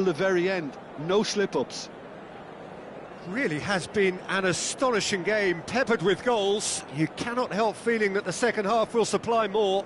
the very end. No slip-ups. Really has been an astonishing game, peppered with goals. You cannot help feeling that the second half will supply more.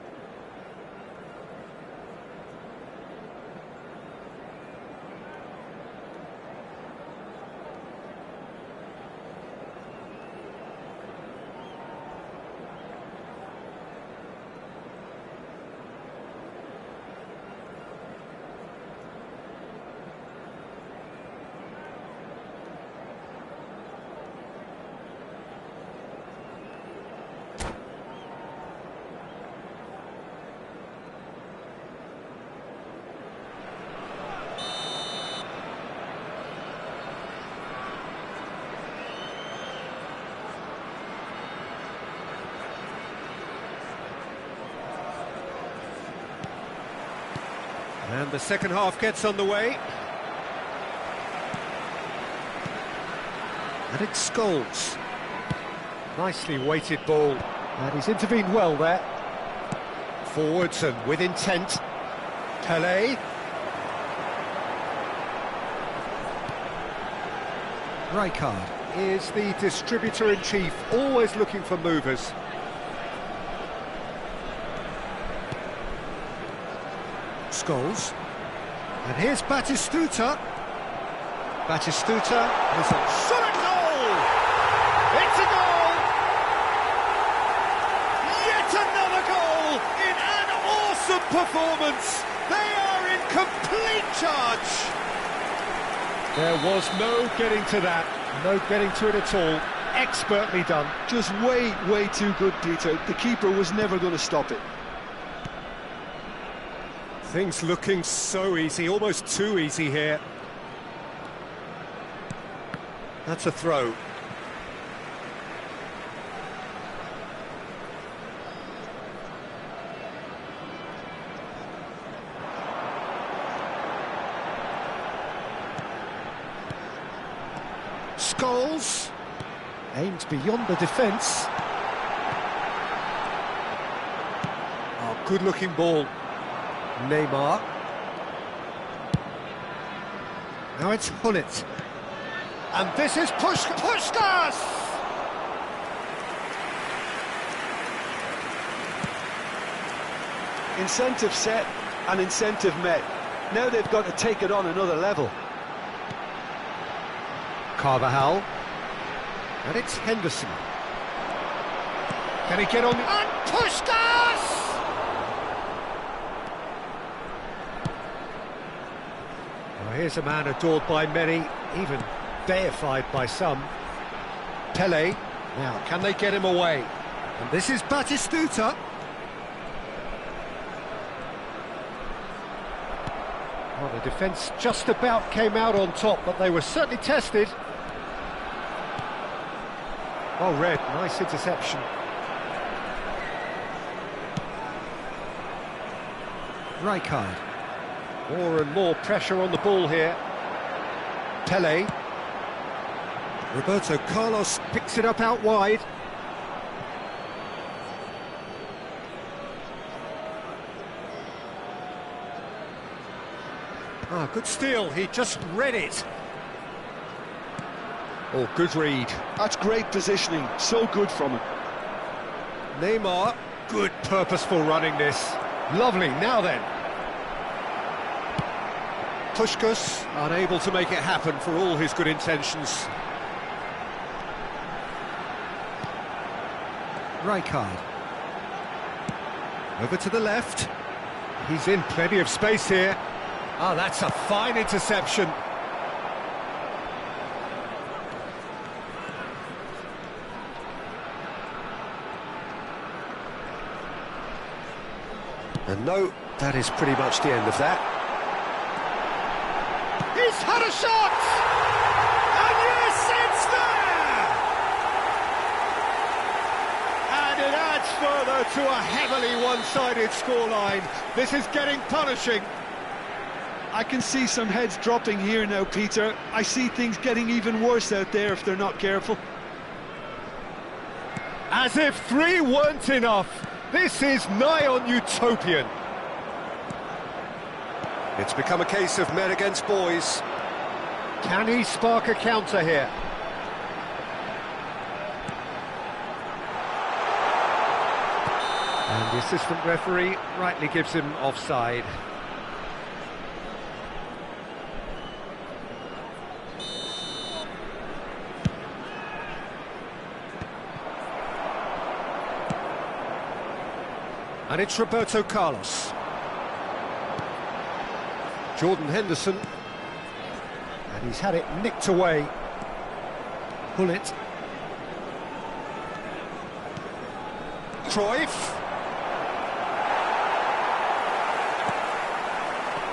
And the second half gets underway. And it's Scholes. Nicely weighted ball. And he's intervened well there. Forwards and with intent. Pele. Rijkaard is the distributor-in-chief, always looking for movers. Scholes. And here's Batistuta. Batistuta is a solid goal! It's a goal! Yet another goal in an awesome performance! They are in complete charge! There was no getting to that, no getting to it at all. Expertly done. Just way too good, Peter. The keeper was never going to stop it. Things looking so easy, almost too easy here. That's a throw. Scholes aimed beyond the defence. Oh, good-looking ball. Neymar. Now it's Hullet. And this is Puskás! Incentive set and incentive met. Now they've got to take it on another level. Carvajal. And it's Henderson. Can he get on the... And Puskás! Well, here's a man adored by many, even deified by some. Pele. Now, can they get him away? And this is Batistuta. Well, the defence just about came out on top, but they were certainly tested. Oh, Red, nice interception. Rijkaard. More and more pressure on the ball here. Pele. Roberto Carlos picks it up out wide. Ah, good steal, he just read it. Oh, good read. That's great positioning, so good from him. Neymar, good purposeful running this. Lovely, now then. Puskás, unable to make it happen for all his good intentions. Rijkaard. Over to the left. He's in plenty of space here. Ah, that's a fine interception. And no, that is pretty much the end of that. He's had a shot! And yes, it's there! And it adds further to a heavily one-sided scoreline. This is getting punishing. I can see some heads dropping here now, Peter. I see things getting even worse out there if they're not careful. As if 3 weren't enough. This is nigh on utopian. It's become a case of men against boys. Can he spark a counter here? And the assistant referee rightly gives him offside. And it's Roberto Carlos. Jordan Henderson. And he's had it nicked away. Hullet. Cruyff.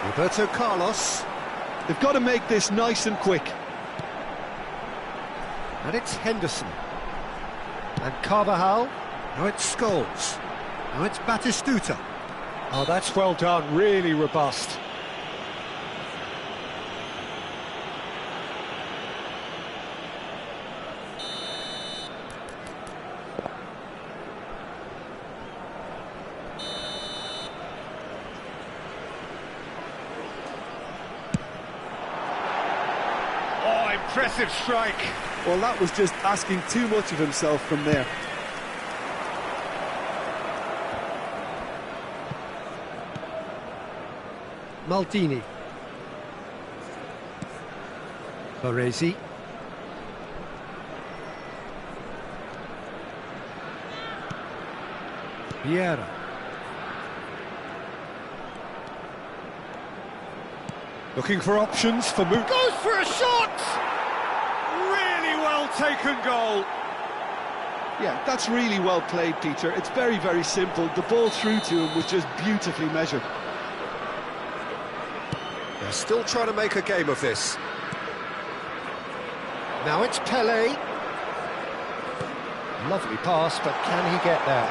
Roberto Carlos. They've got to make this nice and quick. And it's Henderson. And Carvajal. Now it's Scholes. Now it's Batistuta. Oh, that's well done, really robust. Oh, impressive strike. Well, that was just asking too much of himself from there. Maldini. Baresi. Vieira. Looking for options for Moot. Goes for a shot! Really well taken goal. Yeah, that's really well played, Peter. It's very, very simple. The ball through to him was just beautifully measured. They're still trying to make a game of this. Now it's Pelé. Lovely pass, but can he get there?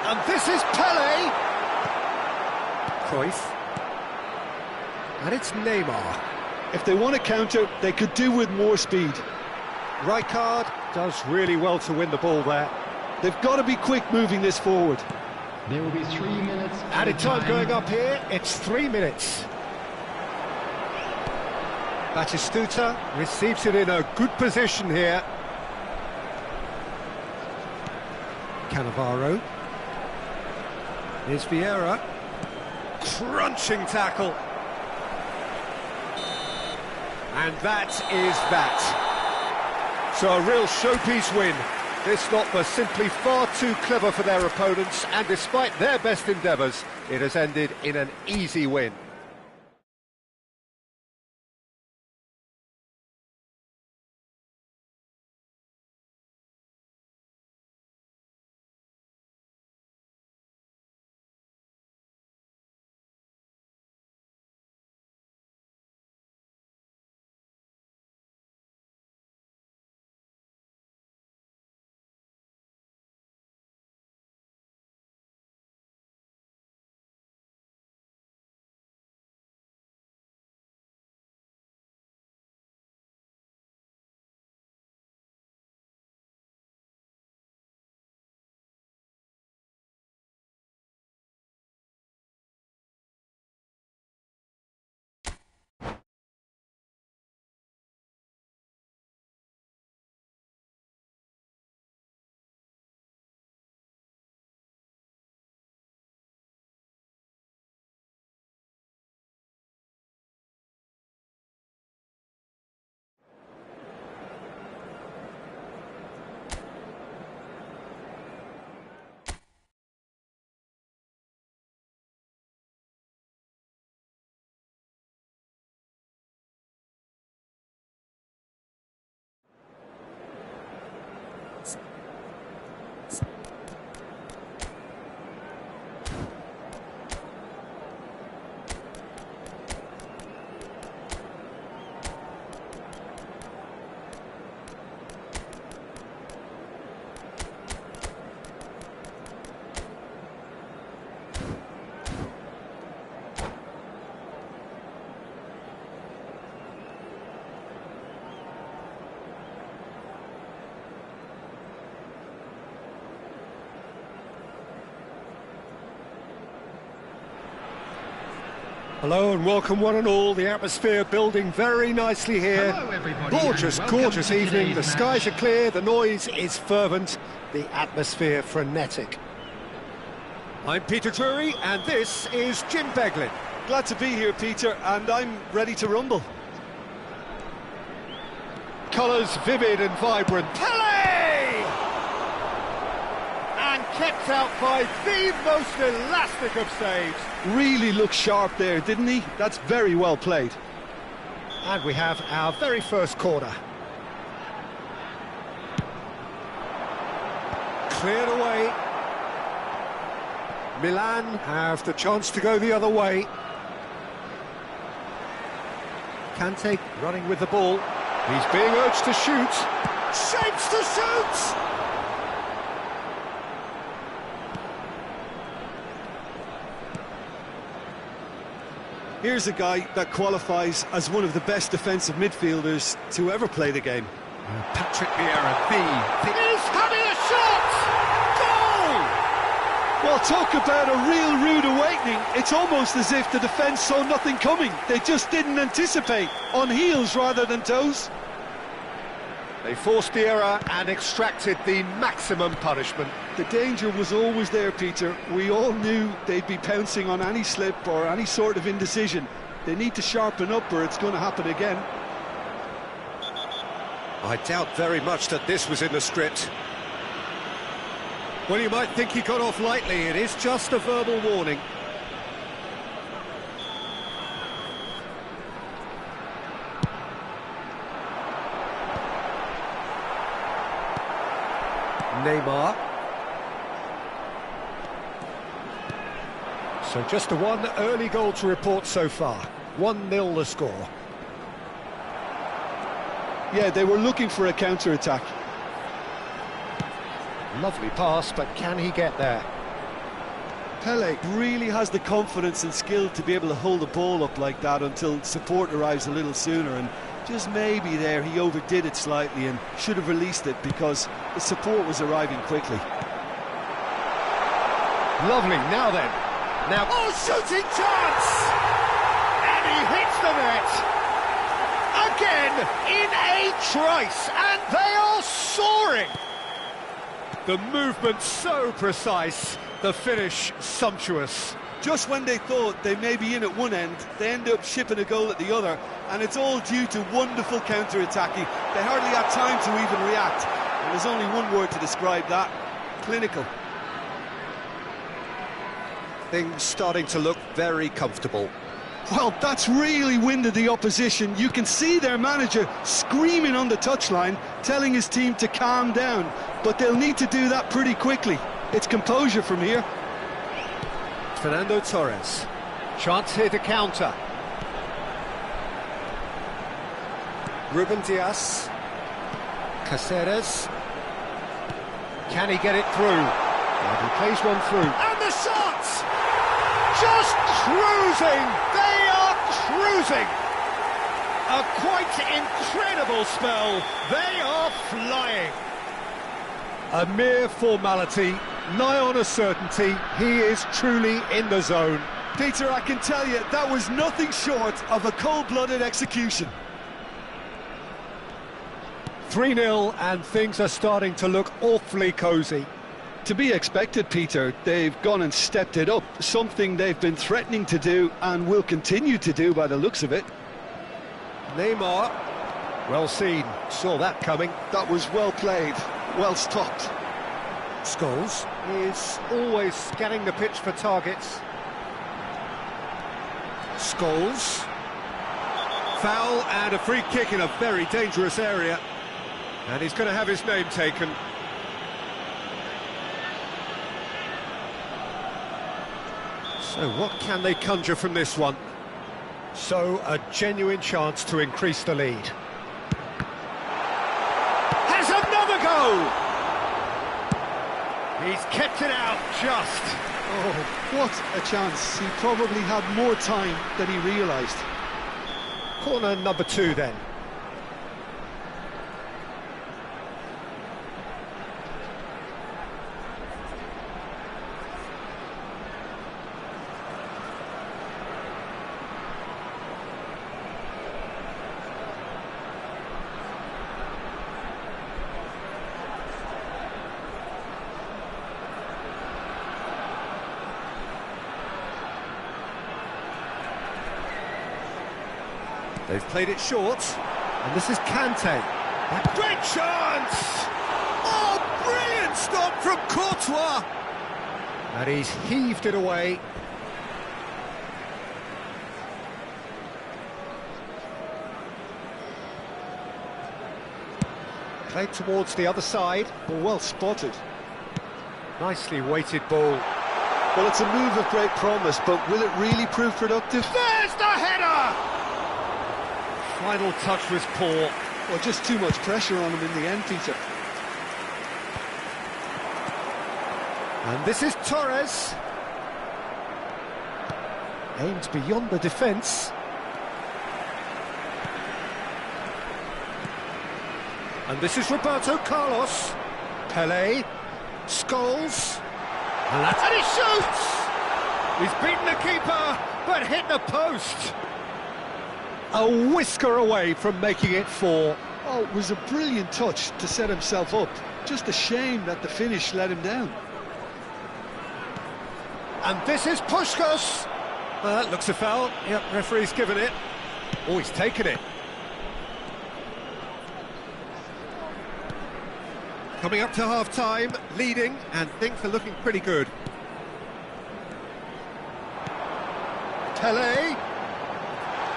And this is Pelé! Cruyff. And it's Neymar. If they want to counter, they could do with more speed. Rijkaard does really well to win the ball there. They've got to be quick moving this forward. There will be 3 minutes. Added time going up here, it's 3 minutes. Batistuta receives it in a good position here. Cannavaro. Here's Vieira. Crunching tackle. And that is that. So a real showpiece win. This lot was simply far too clever for their opponents, and despite their best endeavours, it has ended in an easy win. Hello and welcome one and all. The atmosphere building very nicely here. Hello, everybody, Gorgeous, and welcome gorgeous to evening. The today's skies are match. clear, the noise is fervent, the atmosphere frenetic. I'm Peter Drury and this is Jim Beglin. Glad to be here, Peter, and I'm ready to rumble. Colours vivid and vibrant. Pele! And kept out by the most elastic of saves. Really looked sharp there, didn't he? That's very well played. And we have our very first corner. Cleared away. Milan have the chance to go the other way. Kante running with the ball. He's being urged to shoot. Shapes to shoot! Here's a guy that qualifies as one of the best defensive midfielders to ever play the game. Patrick Vieira, He's having a shot! Goal! Well, talk about a real rude awakening. It's almost as if the defence saw nothing coming. They just didn't anticipate, on heels rather than toes. They forced the error and extracted the maximum punishment. The danger was always there, Peter. We all knew they'd be pouncing on any slip or any sort of indecision. They need to sharpen up or it's going to happen again. I doubt very much that this was in the script. Well, you might think he got off lightly. It is just a verbal warning. Neymar. So just the one early goal to report so far. 1-0 the score. Yeah, they were looking for a counter-attack. Lovely pass, but can he get there? Pele really has the confidence and skill to be able to hold the ball up like that until support arrives a little sooner, and just maybe there he overdid it slightly and should have released it because the support was arriving quickly. Lovely, now then. Now, oh, shooting chance! And he hits the net! Again, in a trice, and they are soaring! The movement so precise, the finish sumptuous. Just when they thought they may be in at one end, they end up shipping a goal at the other, and it's all due to wonderful counter-attacking. They hardly had time to even react, and there's only one word to describe that: clinical. Things starting to look very comfortable. Well, that's really winded the opposition. You can see their manager screaming on the touchline, telling his team to calm down, but they'll need to do that pretty quickly. It's composure from here. Fernando Torres. Chance here to counter. Ruben Dias. Caceres. Can he get it through? And he plays one through. And the shots! Just cruising! They are cruising! A quite incredible spell. They are flying. A mere formality, nigh on a certainty. He is truly in the zone. Peter, I can tell you, that was nothing short of a cold-blooded execution. 3-0 and things are starting to look awfully cosy. To be expected, Peter. They've gone and stepped it up, something they've been threatening to do and will continue to do by the looks of it. Neymar, well seen, saw that coming. That was well played, well stopped. Scholes is always scanning the pitch for targets. Scholes. Foul and a free kick in a very dangerous area. And he's going to have his name taken. So what can they conjure from this one? So a genuine chance to increase the lead. Has another go! He's kept it out just. Oh, what a chance. He probably had more time than he realised. Corner number 2 then. They've played it short, and this is Kante. Great chance! Oh, brilliant stop from Courtois! And he's heaved it away. Played towards the other side. Well spotted. Nicely weighted ball. Well, it's a move of great promise, but will it really prove productive? There's the header! Final touch was poor. Well, just too much pressure on him in the end, Peter. And this is Torres. Aimed beyond the defence. And this is Roberto Carlos. Pelé. Scholes. And he shoots! He's beaten the keeper, but hit the post. A whisker away from making it 4. Oh, it was a brilliant touch to set himself up. Just a shame that the finish let him down. And this is Puskás. That looks a foul. Yep, referee's given it. Oh, he's taken it. Coming up to half-time, leading, and things are looking pretty good. Pelé.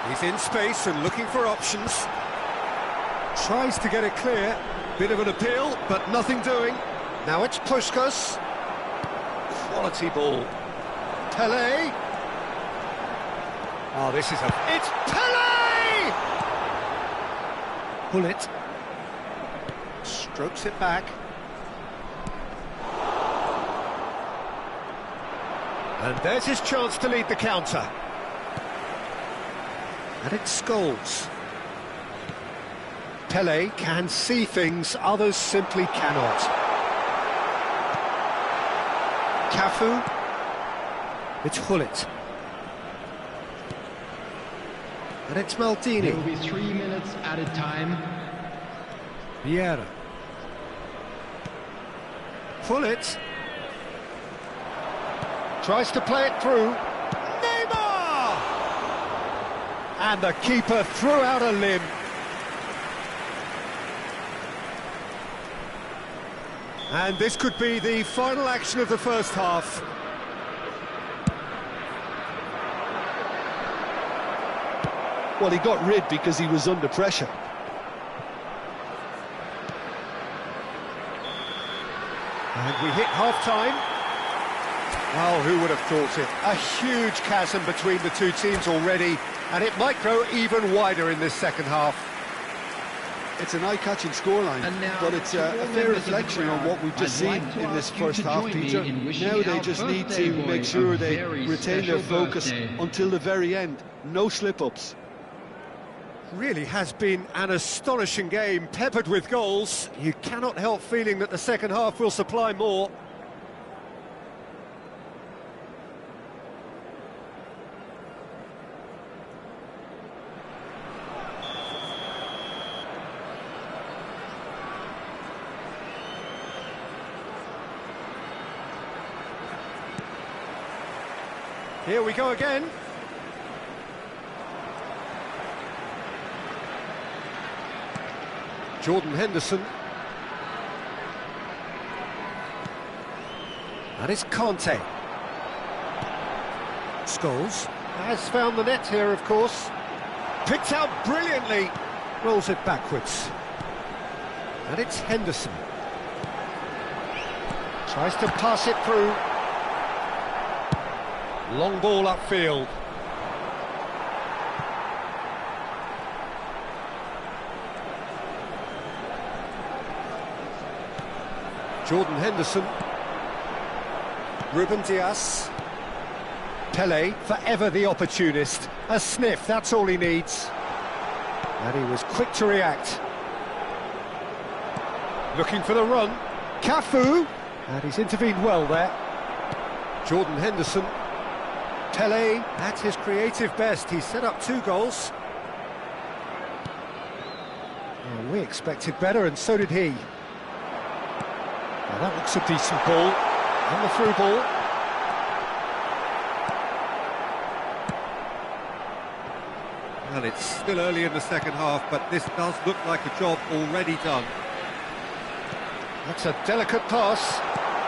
He's in space and looking for options. Tries to get it clear. Bit of an appeal, but nothing doing. Now it's Puskás. Quality ball. Pelé. Oh, this is a... It's Pelé! Bullet. Strokes it back. And there's his chance to lead the counter. And it's Scholes. Pelé can see things others simply cannot. Cafu. It's Hullet. And it's Maldini. There will be 3 minutes added time. Vieira. Hullet. Tries to play it through. Neymar! And the keeper threw out a limb. And this could be the final action of the first half. Well, he got rid because he was under pressure. And we hit half-time. Well, who would have thought it? A huge chasm between the two teams already, and it might grow even wider in this second half. It's an eye-catching scoreline, but it's a fair reflection on what we've just seen in this first half, Peter. Now they just need to make sure they retain their focus until the very end. No slip-ups. Really has been an astonishing game, peppered with goals. You cannot help feeling that the second half will supply more. Here we go again. Jordan Henderson. That is Kante. Scholes has found the net here, of course. Picked out brilliantly. Rolls it backwards. And it's Henderson. Tries to pass it through. Long ball upfield. Jordan Henderson. Ruben Dias. Pelé, forever the opportunist. A sniff, that's all he needs. And he was quick to react. Looking for the run. Cafu. And he's intervened well there. Jordan Henderson. Pelé at his creative best. He's set up 2 goals. Well, we expected better, and so did he. Now that looks a decent ball. And the through ball. And it's still early in the second half, but this does look like a job already done. That's a delicate pass.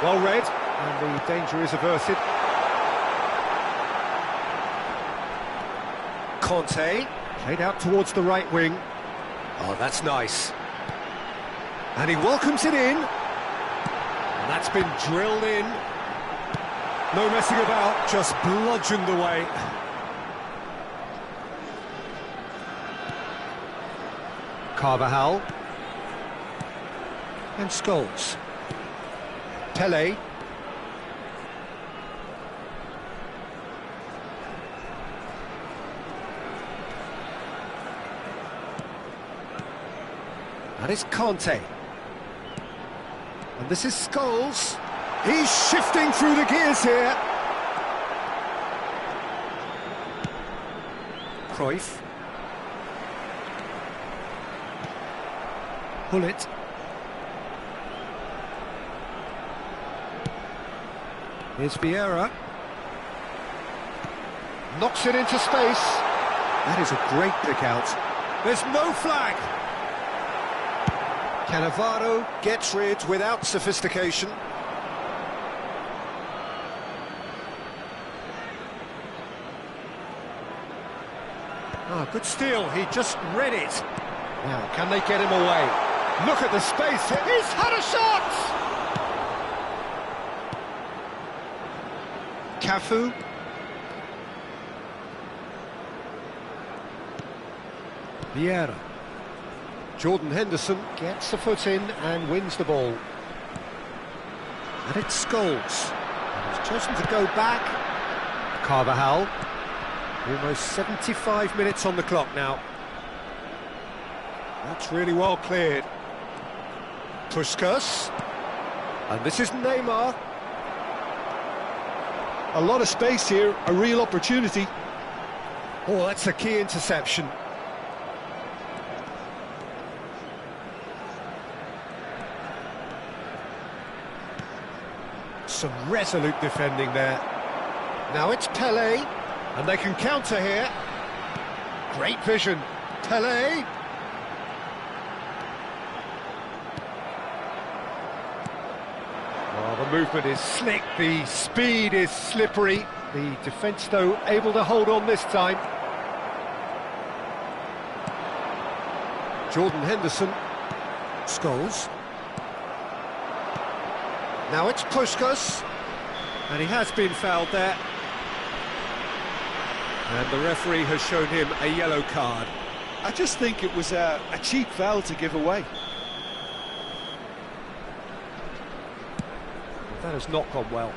Well read, and the danger is averted. Conte, played out towards the right wing. Oh, that's nice. And he welcomes it in. And that's been drilled in. No messing about, just bludgeoned away. Carvajal. And Scholes. Pele. And it's Conte. And this is Scholes. He's shifting through the gears here. Cruyff. Hullet. Here's Vieira. Knocks it into space. That is a great pick out. There's no flag. Cannavaro gets rid without sophistication. Ah, good steal, he just read it. Now, can they get him away? Look at the space, he's had a shot! Cafu. Vieira. Jordan Henderson gets the foot in and wins the ball. And it's Scholes. And he's chosen to go back. Carvajal. Almost 75 minutes on the clock now. That's really well cleared. Puskas. And this is Neymar. A lot of space here, a real opportunity. Oh, that's a key interception. Some resolute defending there. Now it's Pele, and they can counter here. Great vision. Pele. Oh, the movement is slick, the speed is slippery. The defence, though, able to hold on this time. Jordan Henderson. Scholes. Now it's Puskas, and he has been fouled there. And the referee has shown him a yellow card. I just think it was a cheap foul to give away. That has not gone well.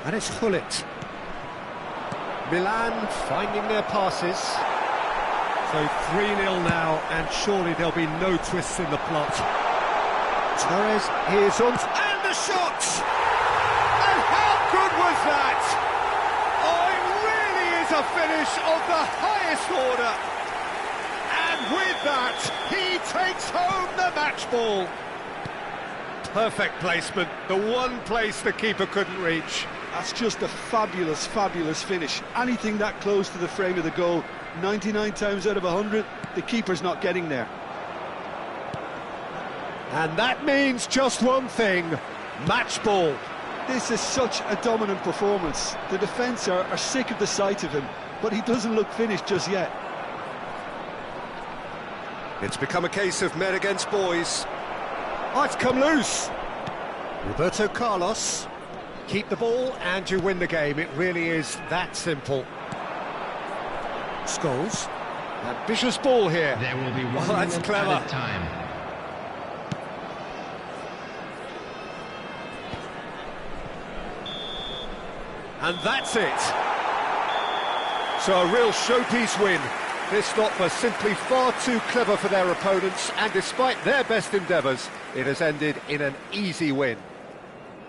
And it's Hullet. Milan finding their passes. So 3-0 now, and surely there'll be no twists in the plot. Torres is on, and the shot! And how good was that? Oh, it really is a finish of the highest order. And with that, he takes home the match ball. Perfect placement, the one place the keeper couldn't reach. That's just a fabulous, fabulous finish. Anything that close to the frame of the goal, 99 times out of 100, the keeper's not getting there. And that means just one thing, match ball. This is such a dominant performance. The defence are sick of the sight of him, but he doesn't look finished just yet. It's become a case of men against boys. Oh, it's come loose. Roberto Carlos. Keep the ball and you win the game. It really is that simple. Scholes. Ambitious ball here. There will be one that's minute clever. at a time. And that's it. So a real showpiece win. This lot were simply far too clever for their opponents, and despite their best endeavours, it has ended in an easy win.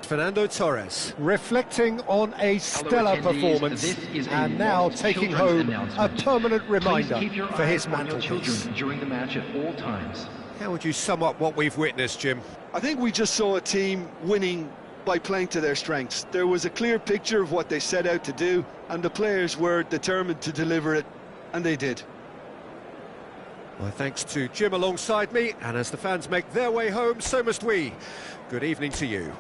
Fernando Torres reflecting on a stellar performance and now taking home a permanent reminder for his mantelpiece. During the match at all times. How would you sum up what we've witnessed, Jim? I think we just saw a team winning by playing to their strengths. There was a clear picture of what they set out to do, and the players were determined to deliver it, and they did. My thanks to Jim alongside me, and as the fans make their way home, so must we. Good evening to you.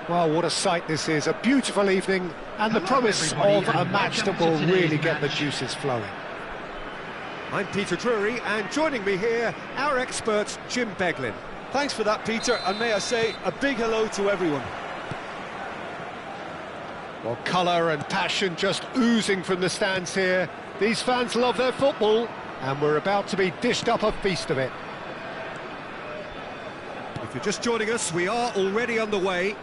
Well, what a sight this is. A beautiful evening and the promise of a match that will really get the juices flowing. I'm Peter Drury, and joining me here, our expert, Jim Beglin. Thanks for that, Peter, and may I say a big hello to everyone. Well, colour and passion just oozing from the stands here. These fans love their football, and we're about to be dished up a feast of it. If you're just joining us, we are already underway.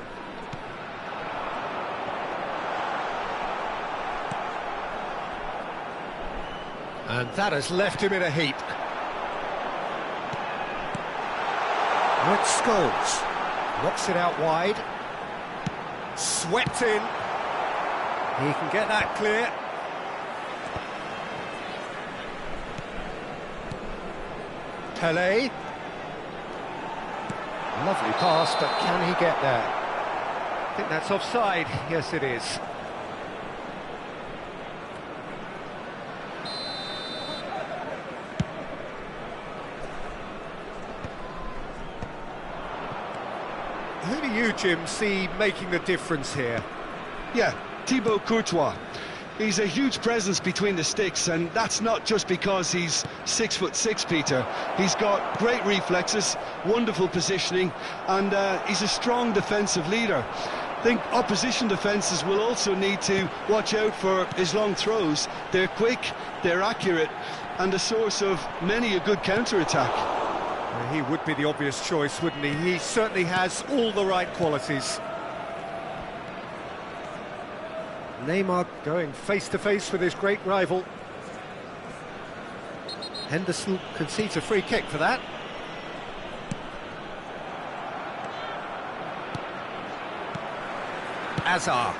And that has left him in a heap. Red Scholes knocks it out wide. Swept in. He can get that clear. Pele. Lovely pass, but can he get there? I think that's offside. Yes, it is. Who do you, Jim, see making the difference here? Yeah, Thibaut Courtois. He's a huge presence between the sticks, and that's not just because he's 6'6", Peter. He's got great reflexes, wonderful positioning, and he's a strong defensive leader. I think opposition defences will also need to watch out for his long throws. They're quick, they're accurate, and a source of many a good counter-attack. He would be the obvious choice, wouldn't he? He certainly has all the right qualities. Neymar going face-to-face with his great rival. Henderson concedes a free kick for that. Azar.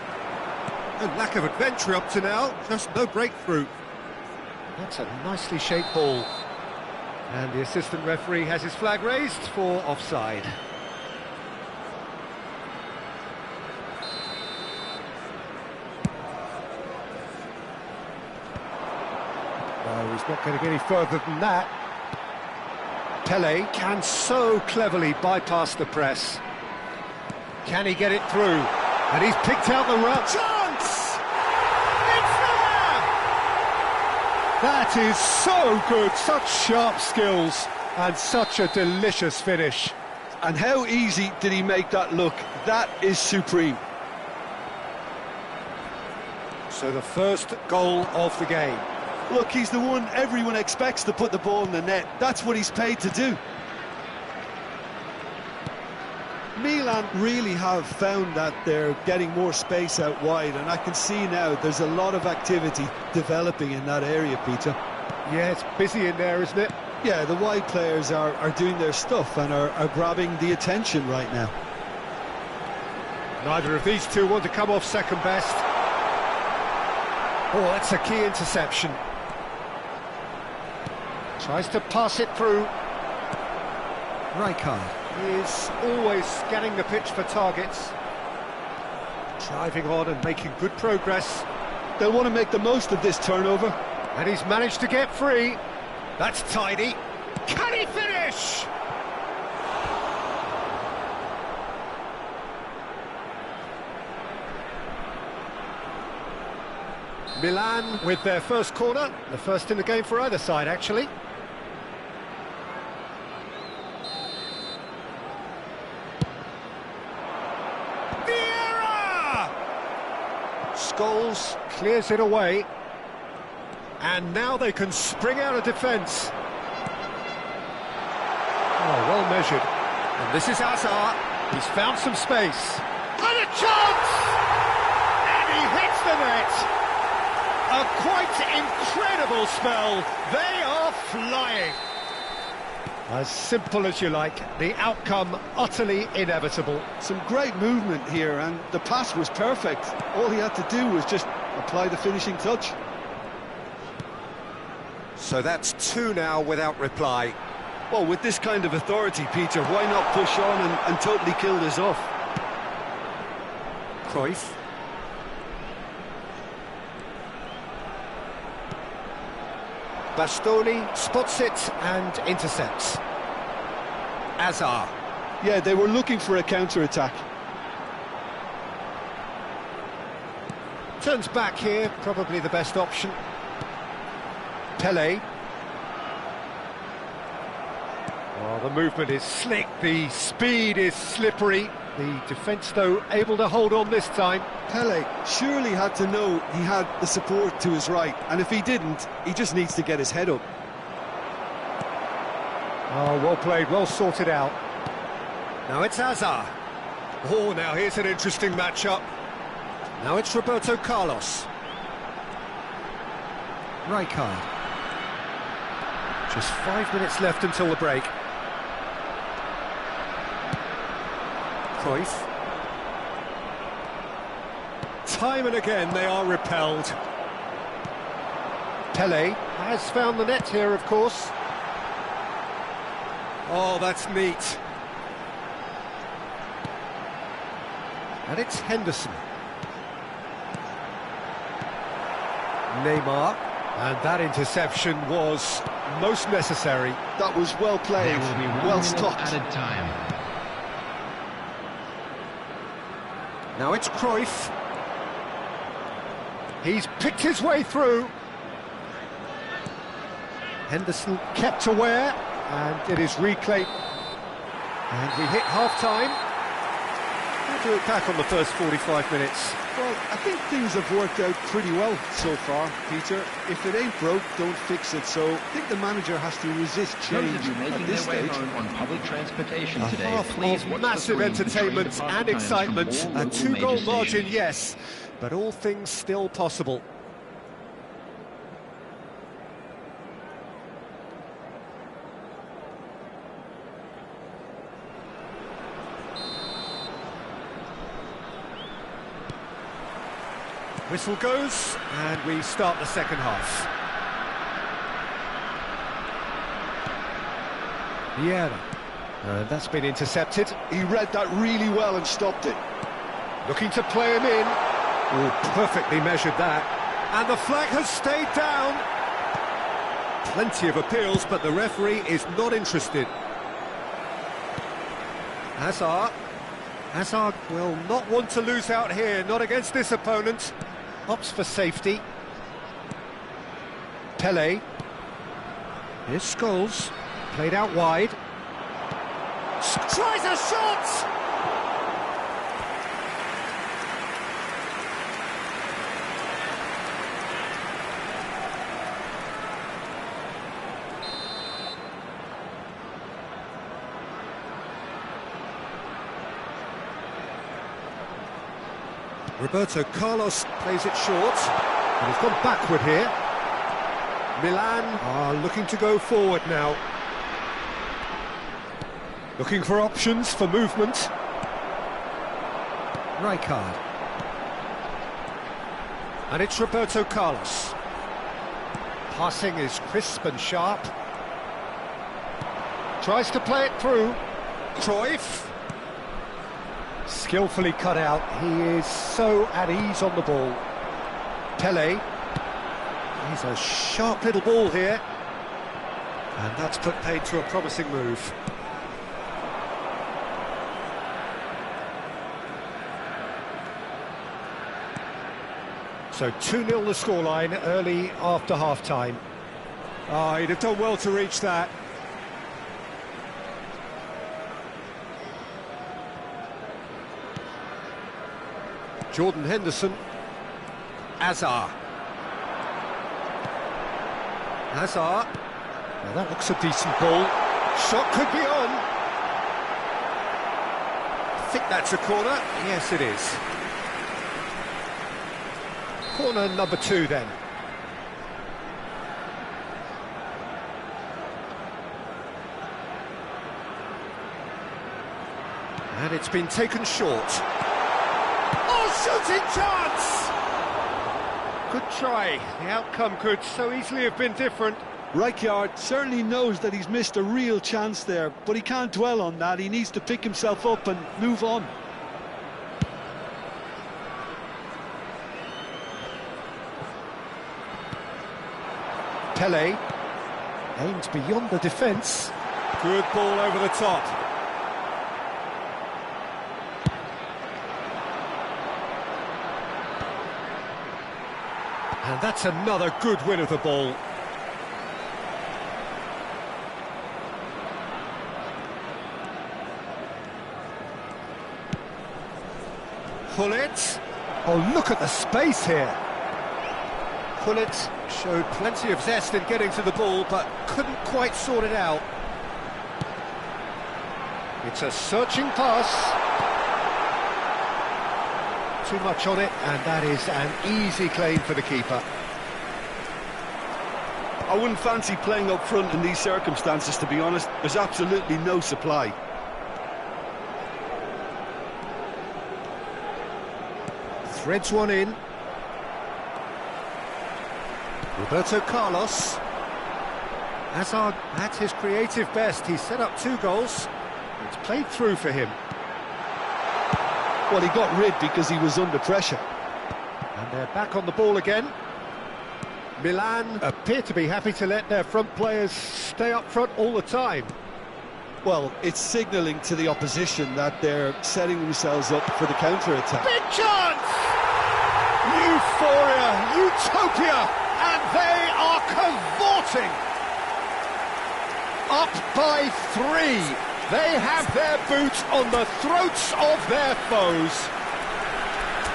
No lack of adventure up to now, just no breakthrough. That's a nicely shaped ball. And the assistant referee has his flag raised for offside. No, he's not going to get any further than that. Pele can so cleverly bypass the press. Can he get it through? And he's picked out the run. Chance! That is so good, such sharp skills and such a delicious finish. And how easy did he make that look? That is supreme. So the first goal of the game. Look, he's the one everyone expects to put the ball in the net. That's what he's paid to do. Milan really have found that they're getting more space out wide, and I can see now there's a lot of activity developing in that area, Peter. Yeah, it's busy in there, isn't it? Yeah, the wide players are doing their stuff and are grabbing the attention right now. Neither of these two want to come off second best. Oh, that's a key interception. Tries to pass it through. Rijkaard is always scanning the pitch for targets. Driving on and making good progress. They'll want to make the most of this turnover. And he's managed to get free. That's tidy. Can he finish? Milan with their first corner, the first in the game for either side, actually. Vieira! Scholes clears it away. And now they can spring out of defence. Oh, well measured. And this is Hazard. He's found some space. And a chance! And he hits the net! A quite incredible spell. They are flying. As simple as you like, the outcome utterly inevitable. Some great movement here, and the pass was perfect. All he had to do was just apply the finishing touch. So that's two now without reply. Well, with this kind of authority, Peter, why not push on and totally kill this off? Cruyff. Bastoni spots it and intercepts. Hazard. Yeah, they were looking for a counter-attack. Turns back here, probably the best option. Pelé. Oh, the movement is slick, the speed is slippery. The defence, though, able to hold on this time. Pelé surely had to know he had the support to his right, and if he didn't, he just needs to get his head up. Oh, well played, well sorted out. Now it's Hazard. Oh, now here's an interesting matchup. Now it's Roberto Carlos. Rijkaard. Just 5 minutes left until the break. Cruyff. Time and again they are repelled. Pelé has found the net here, of course. Oh, that's neat. And it's Henderson. Neymar. And that interception was most necessary. That was well played, There will be 1 well minute stopped. added time. Now it's Cruyff. He's picked his way through. Henderson kept aware, and it is reclaimed. And we hit half-time. How do it back on the first 45 minutes? Well, I think things have worked out pretty well so far, Peter. If it ain't broke, don't fix it. So I think the manager has to resist change Those of you making at this their way stage. home on public transportation A today, half please of watch the massive screen to trace entertainment the park and times from excitement. all A local two-goal major margin, stations. yes, but all things still possible. Whistle goes, and we start the second half. Vieira. That's been intercepted. He read that really well and stopped it. Looking to play him in. Oh, perfectly measured that. And the flag has stayed down. Plenty of appeals, but the referee is not interested. Hazard. Hazard will not want to lose out here, not against this opponent. Opts for safety. Pele. Here's Scholes, played out wide. Tries a shot! Roberto Carlos plays it short, and he's gone backward here. Milan are looking to go forward now. Looking for options for movement. Rijkaard. And it's Roberto Carlos. Passing is crisp and sharp. Tries to play it through. Cruyff. Skillfully cut out. He is so at ease on the ball. Pele. He's a sharp little ball here. And that's put paid to a promising move. So 2-0 the scoreline early after half-time. Oh, he'd have done well to reach that. Jordan Henderson. Hazard. Hazard. Now that looks a decent ball. Shot could be on. I think that's a corner. Yes, it is. Corner number 2 then. And it's been taken short. Oh, shooting chance! Good try. The outcome could so easily have been different. Rijkaard certainly knows that he's missed a real chance there, but he can't dwell on that. He needs to pick himself up and move on. Pele aimed beyond the defence. Good ball over the top. And that's another good win of the ball. Gullit. Oh, look at the space here. Gullit showed plenty of zest in getting to the ball, but couldn't quite sort it out. It's a searching pass. Too much on it, and that is an easy claim for the keeper. I wouldn't fancy playing up front in these circumstances, to be honest. There's absolutely no supply. Threads one in. Roberto Carlos. Hazard at his creative best. He's set up 2 goals. It's played through for him. Well, he got rid because he was under pressure. And they're back on the ball again. Milan appear to be happy to let their front players stay up front all the time. Well, it's signalling to the opposition that they're setting themselves up for the counter-attack. Big chance! Euphoria, utopia, and they are cavorting. Up by 3. They have their boot on the throats of their foes.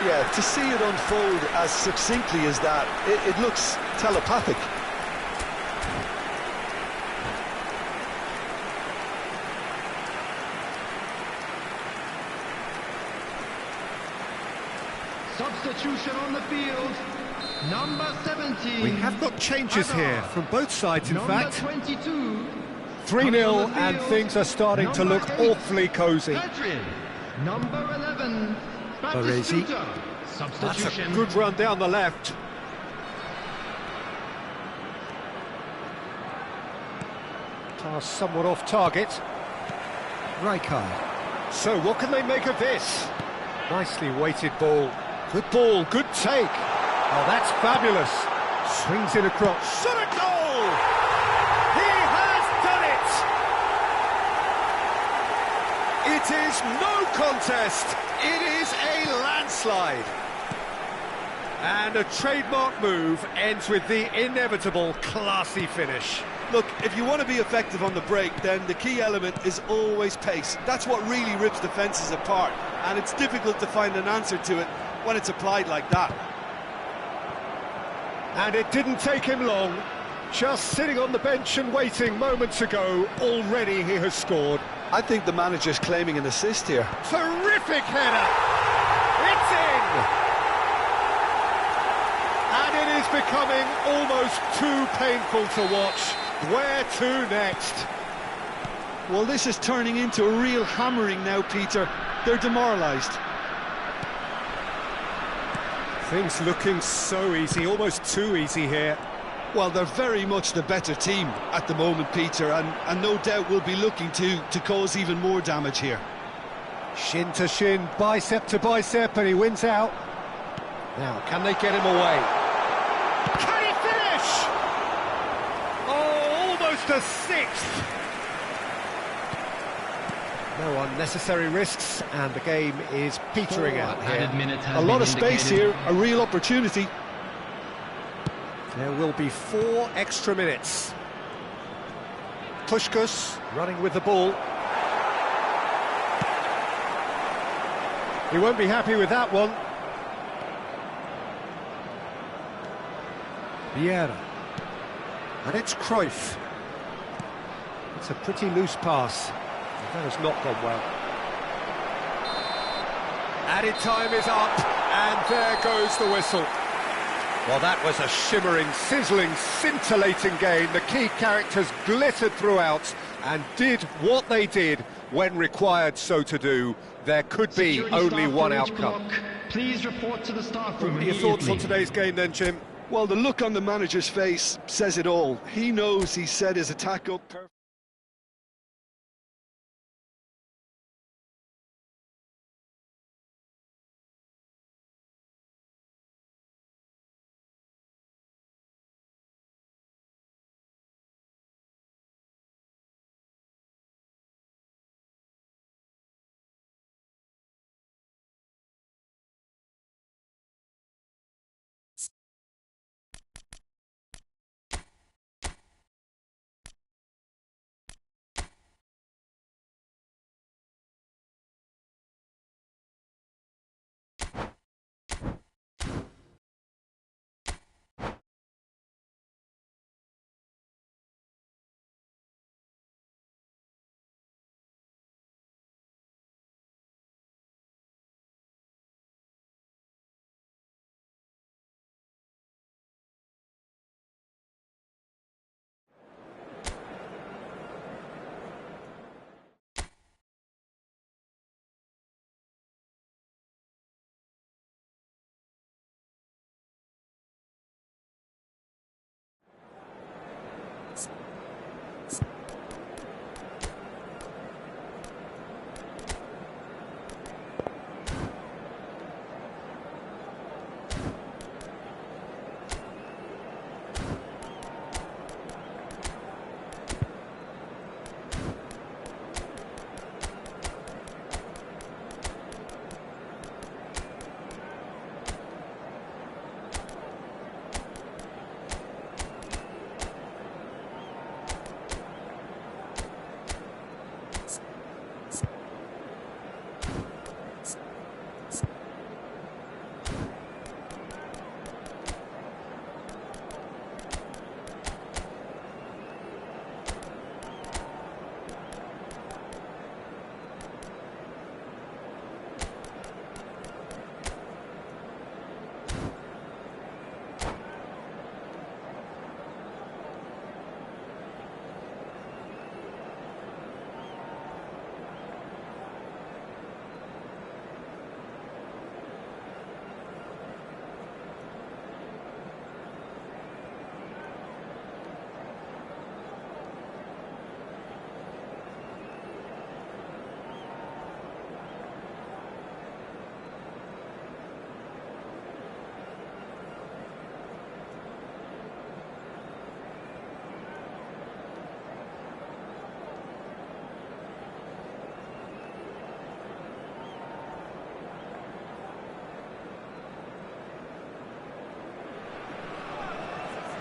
Yeah, to see it unfold as succinctly as that, it looks telepathic. Substitution on the field, number 17. We have got changes here from both sides, in fact. Number 22. 3-0, and things are starting to look awfully cosy. Number 11. Baresi. That's a good run down the left. Pass somewhat off target. Rijkaard. So what can they make of this? Nicely weighted ball. Good ball, good take. Oh, that's fabulous. Swings it across. Shot a goal! He has done it! It is no contest. It is a landslide. And a trademark move ends with the inevitable classy finish. Look, if you want to be effective on the break, then the key element is always pace. That's what really rips defences apart, and it's difficult to find an answer to it when it's applied like that. And it didn't take him long. Just sitting on the bench and waiting moments ago, already he has scored. I think the manager's claiming an assist here. Terrific header! It's in! And it is becoming almost too painful to watch. Where to next? Well, this is turning into a real hammering now, Peter. They're demoralised. Things looking so easy, almost too easy here. Well, they're very much the better team at the moment, Peter, and no doubt will be looking to cause even more damage here. Shin to shin, bicep to bicep, and he wins out. Now, can they get him away? Can he finish? Oh, almost a sixth. No unnecessary risks, and the game is petering out here. A lot of space here, a real opportunity. There will be 4 extra minutes. Puskás running with the ball. He won't be happy with that one. Vieira. And it's Cruyff. It's a pretty loose pass. That has not gone well. Added time is up, and there goes the whistle. Well, that was a shimmering, sizzling, scintillating game. The key characters glittered throughout and did what they did when required so to do. There could be only one outcome. Please report to the staff room. Your thoughts on today's game then, Jim? Well, the look on the manager's face says it all. He knows he set his attack up perfectly.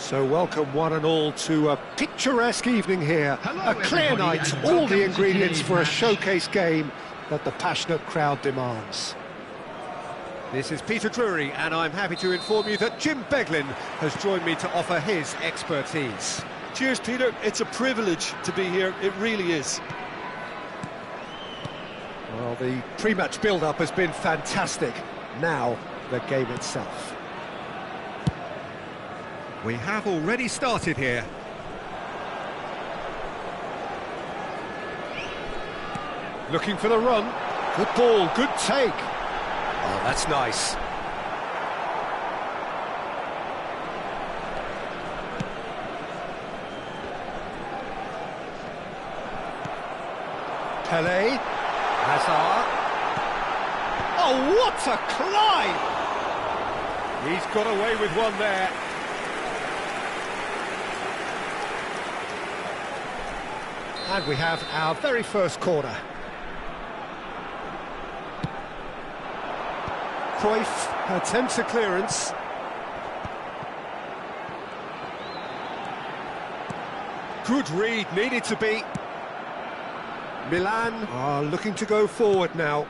So welcome one and all to a picturesque evening here. Hello, A clear everybody, night, and all welcome the to ingredients today's for a match. showcase game that the passionate crowd demands. This is Peter Drury, and I'm happy to inform you that Jim Beglin has joined me to offer his expertise. Cheers, Peter. It's a privilege to be here. It really is. Well, the pre-match build-up has been fantastic. Now, the game itself. We have already started here. Looking for the run. Good ball, good take. Oh, that's nice. Pele. Hazard. Oh, what a climb! He's got away with one there. And we have our very first corner. Cruyff attempts a clearance. Good read, needed to be. Milan are looking to go forward now.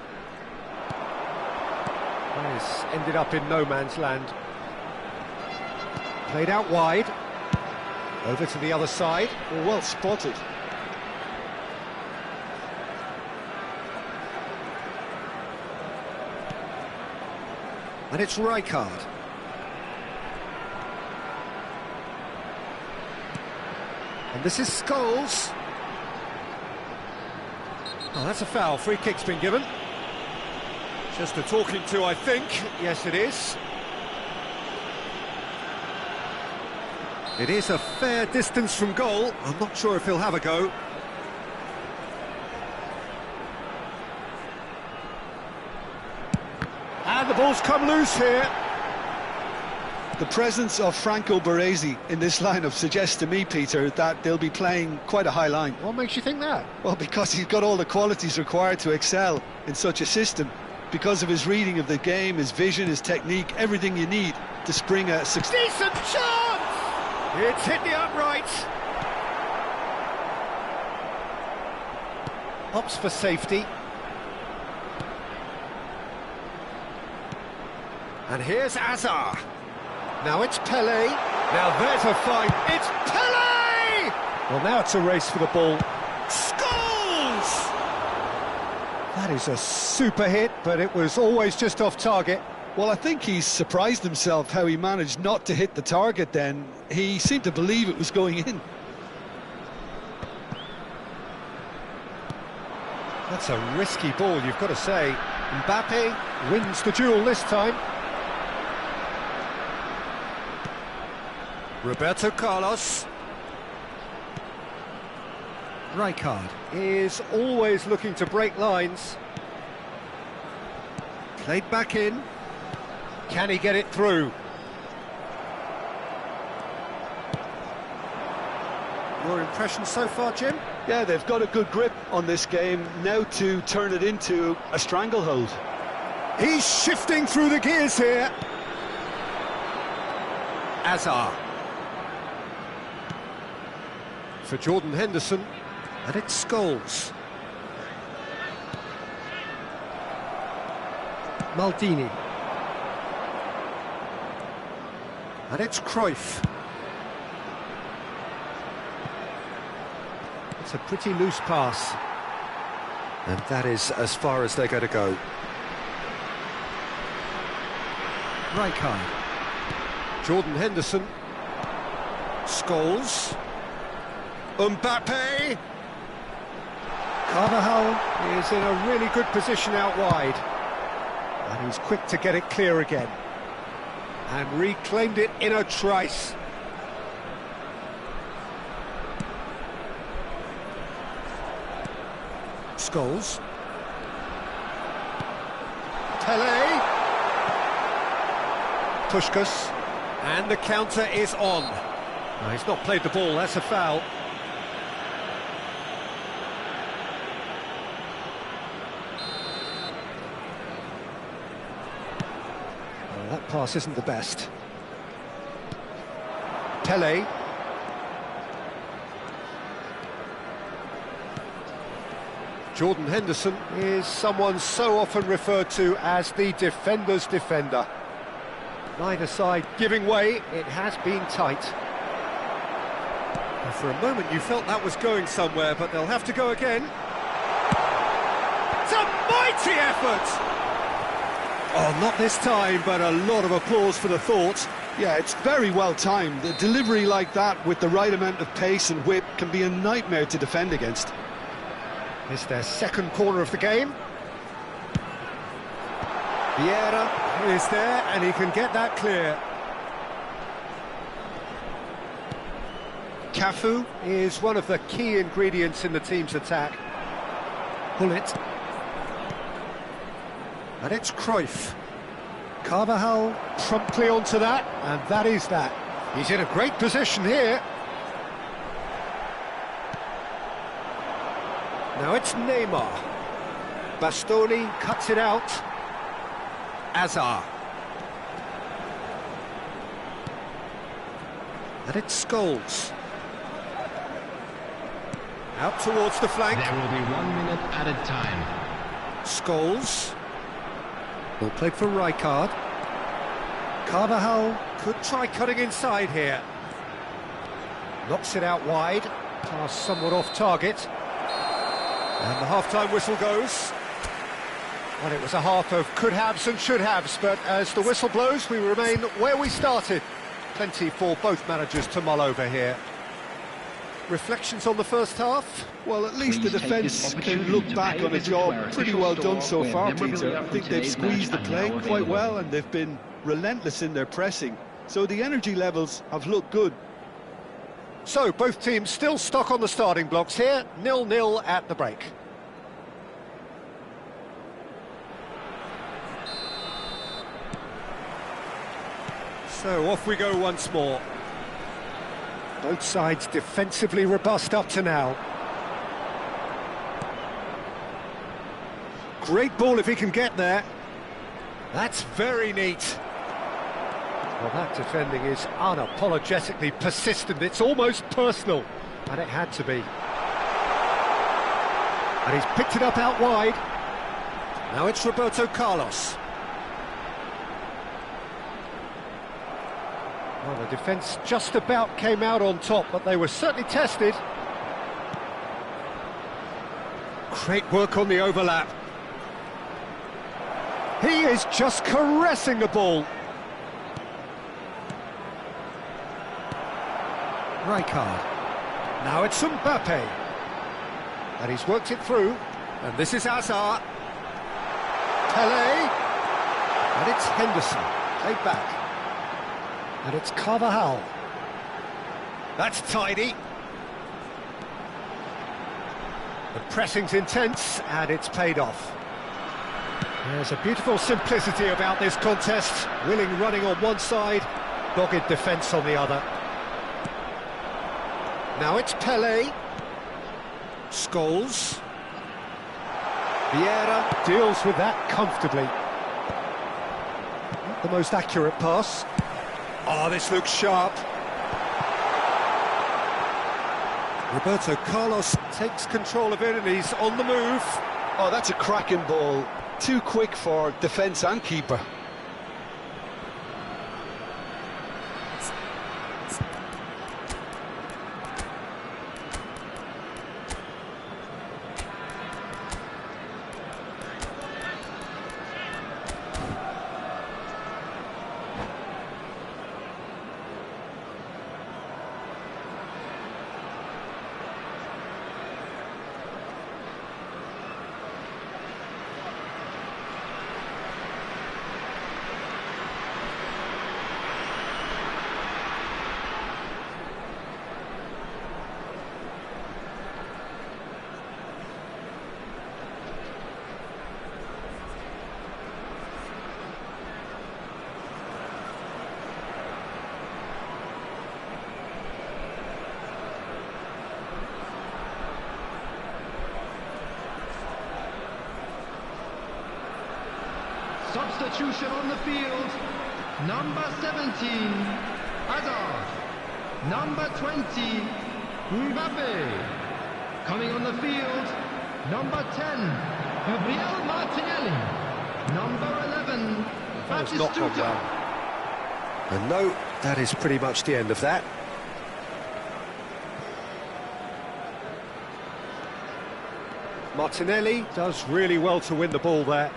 This ended up in no man's land. Played out wide. Over to the other side. Well spotted. And it's Rijkaard. And this is Scholes. Oh, that's a foul. Free kick's been given. Just a talking to, I think. Yes, it is. It is a fair distance from goal. I'm not sure if he'll have a go. And the ball's come loose here. The presence of Franco Baresi in this lineup suggests to me, Peter, that they'll be playing quite a high line. What makes you think that? Well, because he's got all the qualities required to excel in such a system. Because of his reading of the game, his vision, his technique, everything you need to spring a success. Decent chance! It's hit the upright. Opts for safety. And here's Hazard. Now it's Pele. Now there's a fight. It's Pele! Well, now it's a race for the ball. Scholes! That is a super hit, but it was always just off target. Well, I think he's surprised himself how he managed not to hit the target then. He seemed to believe it was going in. That's a risky ball, you've got to say. Mbappe wins the duel this time. Roberto Carlos. Rijkaard is always looking to break lines. Played back in. Can he get it through? Your impression so far, Jim? Yeah, they've got a good grip on this game, now to turn it into a stranglehold. He's shifting through the gears here. Hazard. For Jordan Henderson. And it's Scholes. Maldini. And it's Cruyff. It's a pretty loose pass. And that is as far as they're going to go. Rijkaard. Jordan Henderson. Scholes. Mbappe. Carvajal is in a really good position out wide. And he's quick to get it clear again. And reclaimed it in a trice. Scholes. Pele. Puskas. And the counter is on. No, he's not played the ball, that's a foul. Well, that pass isn't the best. Pele. Jordan Henderson is someone so often referred to as the defender's defender. Neither side giving way, it has been tight. And for a moment you felt that was going somewhere, but they'll have to go again. It's a mighty effort! Oh, not this time, but a lot of applause for the thought. Yeah, it's very well timed. A delivery like that with the right amount of pace and whip can be a nightmare to defend against. It's their second corner of the game. Vieira is there, and he can get that clear. Cafu is one of the key ingredients in the team's attack. Pull it. And it's Cruyff. Carvajal promptly onto that, and that is that. He's in a great position here. Now it's Neymar. Bastoni cuts it out. Azar. And it's Scholes. Out towards the flank. There will be 1 minute added time. Scholes. Ball played for Rijkaard. Carvajal could try cutting inside here. Knocks it out wide. Pass somewhat off target. And the half-time whistle goes. And it was a half of could-haves and should-haves, but as the whistle blows, we remain where we started. Plenty for both managers to mull over here. Reflections on the first half? Well, at least the defence can look back on a job pretty well done so far, Peter. I think they've squeezed the play quite well and they've been relentless in their pressing. So the energy levels have looked good. So, both teams still stuck on the starting blocks here, 0-0 at the break. So, off we go once more. Both sides defensively robust up to now. Great ball if he can get there. That's very neat. Well, that defending is unapologetically persistent. It's almost personal, and it had to be. And he's picked it up out wide. Now it's Roberto Carlos. Well, the defence just about came out on top, but they were certainly tested. Great work on the overlap. He is just caressing the ball. Rijkaard. Now it's Mbappe. And he's worked it through. And this is Azar. Pele. And it's Henderson. Played back. And it's Carvajal. That's tidy. The pressing's intense, and it's paid off. There's a beautiful simplicity about this contest. Willing running on one side, dogged defence on the other. Now it's Pele. Scholes. Vieira deals with that comfortably. Not the most accurate pass. Oh, this looks sharp. Roberto Carlos takes control of it and he's on the move. Oh, that's a cracking ball. Too quick for defence and keeper. Substitution on the field, number 17, Azar. Number 20, Mbappe. Coming on the field, number 10, Gabriel Martinelli. Number 11, That's not gone well. And no, that is pretty much the end of that. Martinelli does really well to win the ball there.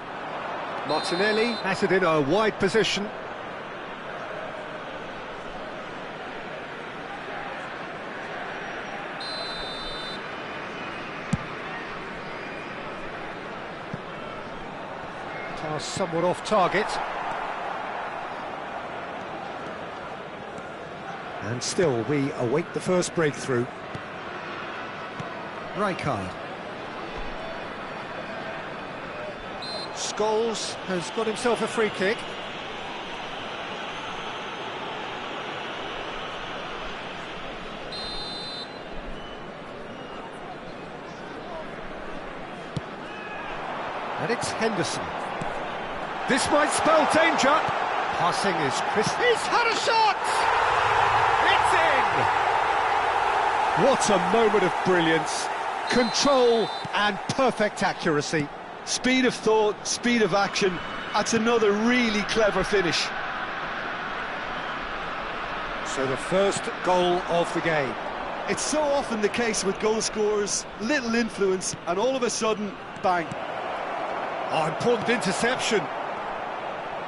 Martinelli has it in a wide position. Pass somewhat off target. And still, we await the first breakthrough. Rijkaard. Scholes has got himself a free kick. And it's Henderson. This might spell danger. Passing is Chris. He's had a shot! It's in! What a moment of brilliance. Control and perfect accuracy. Speed of thought, speed of action. That's another really clever finish. So the first goal of the game. It's so often the case with goal scorers, little influence, and all of a sudden, bang. Oh, important interception.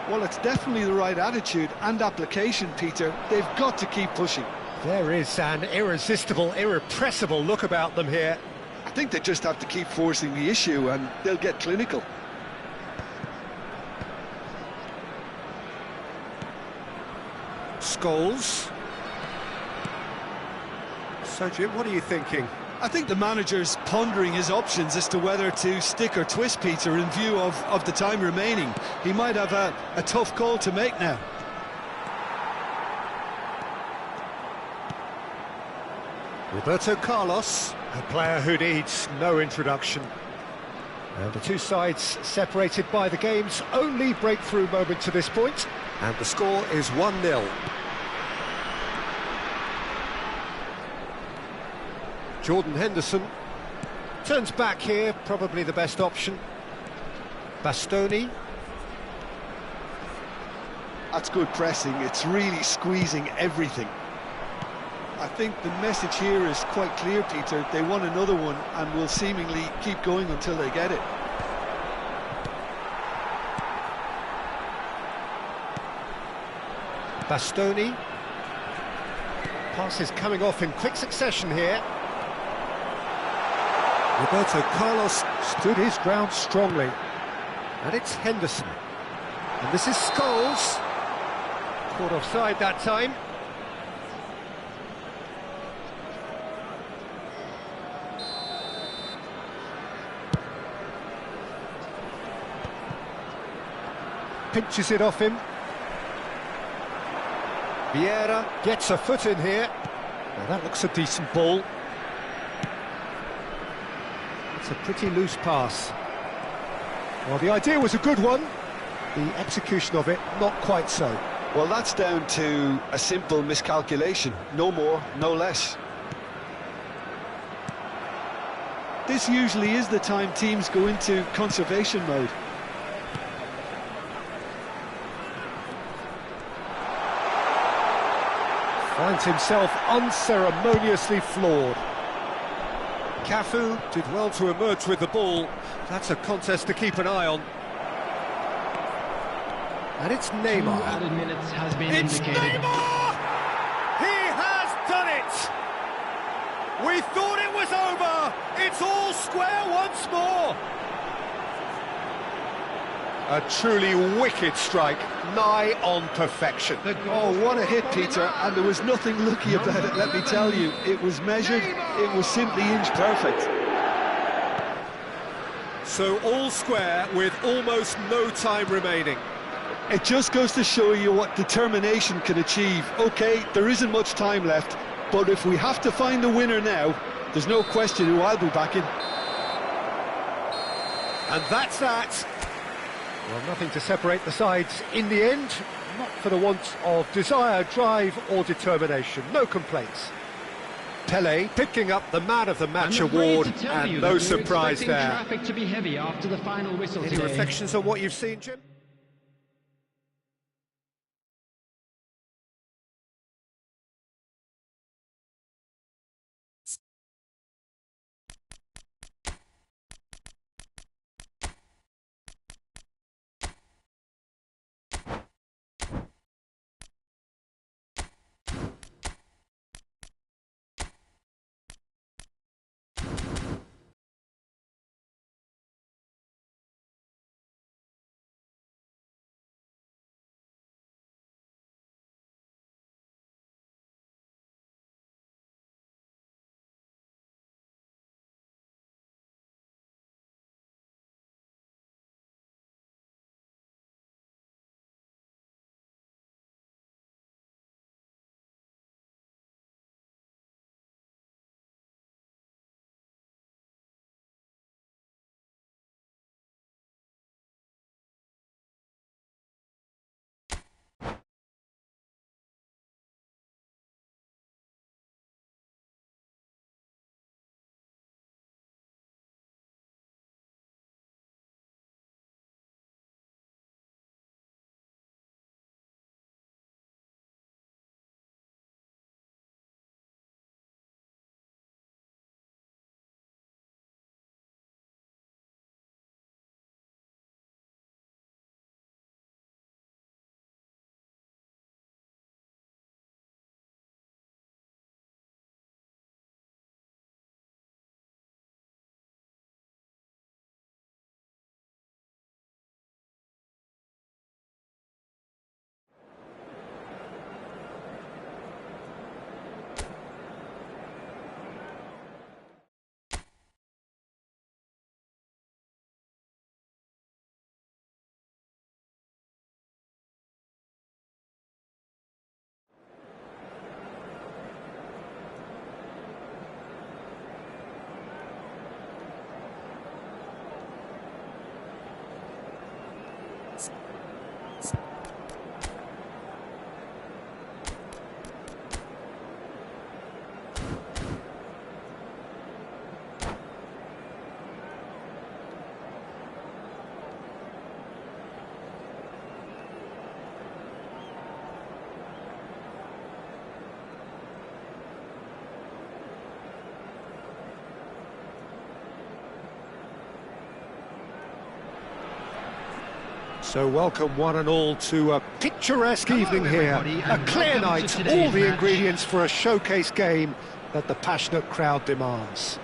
Well, it's definitely the right attitude and application, Peter. They've got to keep pushing. There is an irresistible, irrepressible look about them here. I think they just have to keep forcing the issue and they'll get clinical. Scholes. So, Jim, what are you thinking? I think the manager's pondering his options as to whether to stick or twist, Peter, in view of the time remaining. He might have a tough call to make now. Roberto Carlos, a player who needs no introduction. And the two sides separated by the game's only breakthrough moment to this point. And the score is 1-0. Jordan Henderson turns back here, probably the best option. Bastoni. That's good pressing, it's really squeezing everything. I think the message here is quite clear, Peter. They want another one and will seemingly keep going until they get it. Bastoni. Pass is coming off in quick succession here. Roberto Carlos stood his ground strongly. And it's Henderson. And this is Scholes. Caught offside that time. Pinches it off him. Vieira gets a foot in here. Now that looks a decent ball. It's a pretty loose pass. Well, the idea was a good one. The execution of it, not quite so. Well, that's down to a simple miscalculation. No more, no less. This usually is the time teams go into conservation mode. Finds himself unceremoniously floored. Cafu did well to emerge with the ball. That's a contest to keep an eye on. And it's Neymar. 2 added minutes has been It's indicated. Neymar! He has done it! We thought it was over! It's all square once more! A truly wicked strike, nigh on perfection. Oh, what a hit, Peter, and there was nothing lucky about it, let me tell you. It was measured, it was simply inch perfect. So all square with almost no time remaining. It just goes to show you what determination can achieve. OK, there isn't much time left, but if we have to find the winner now, there's no question who I'll be backing. And that's that. Well, nothing to separate the sides in the end, not for the want of desire, drive or determination. No complaints. Pele picking up the Man of the Match award, and no surprise there. Traffic to be heavy after the final whistle Any today. reflections on what you've seen, Jim? So welcome one and all to a picturesque evening here, a clear night, all the ingredients for a showcase game that the passionate crowd demands.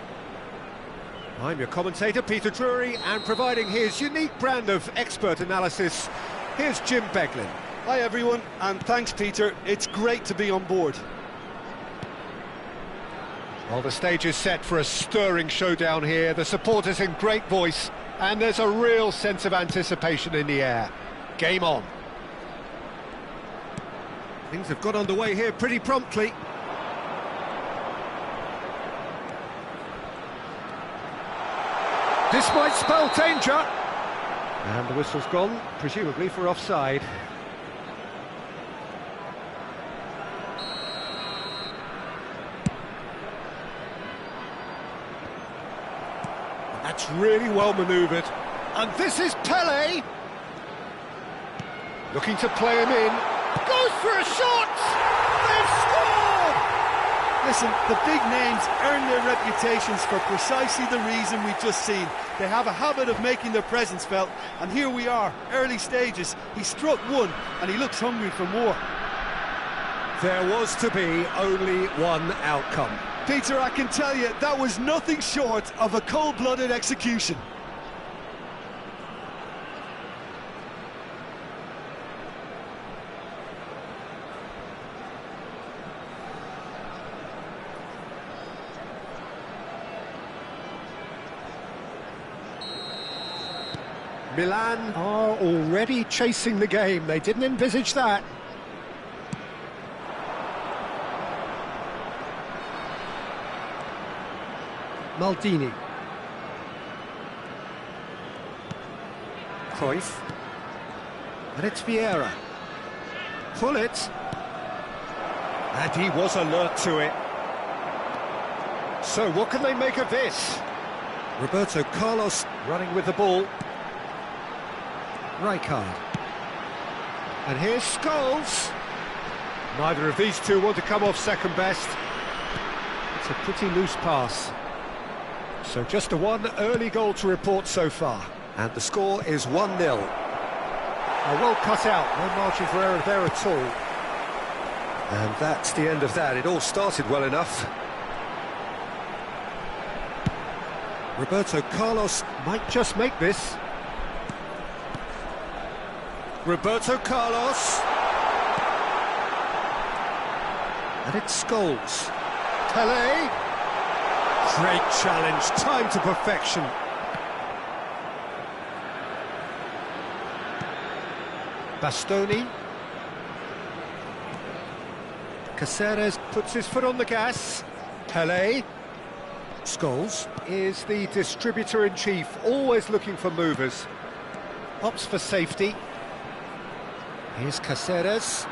I'm your commentator, Peter Drury, and providing his unique brand of expert analysis, here's Jim Beglin. Hi everyone, and thanks Peter, it's great to be on board. Well, the stage is set for a stirring showdown here, the supporters in great voice, and there's a real sense of anticipation in the air. Game on. Things have got underway here pretty promptly. This might spell danger. And the whistle's gone, presumably for offside. That's really well manoeuvred. And this is Pele. Looking to play him in. Goes for a shot! They've scored! Listen, the big names earn their reputations for precisely the reason we've just seen. They have a habit of making their presence felt, and here we are, early stages. He struck one, and he looks hungry for more. There was to be only one outcome. Peter, I can tell you, that was nothing short of a cold-blooded execution. Milan are already chasing the game. They didn't envisage that. Maldini. Cruyff. And it's Vieira. Pull it. And he was alert to it. So what can they make of this? Roberto Carlos running with the ball. Rijkaard. And here's Scholes. Neither of these two want to come off second best. It's a pretty loose pass. So just a one early goal to report so far. And the score is 1-0. Well cut out, no margin for error there at all. And that's the end of that. It all started well enough. Roberto Carlos might just make this. Roberto Carlos. And it's Scholes. Pelé. Great challenge, time to perfection. Bastoni. Caceres puts his foot on the gas. Pelé. Scholes is the distributor-in-chief, always looking for movers. Opts for safety. Here's Caceres.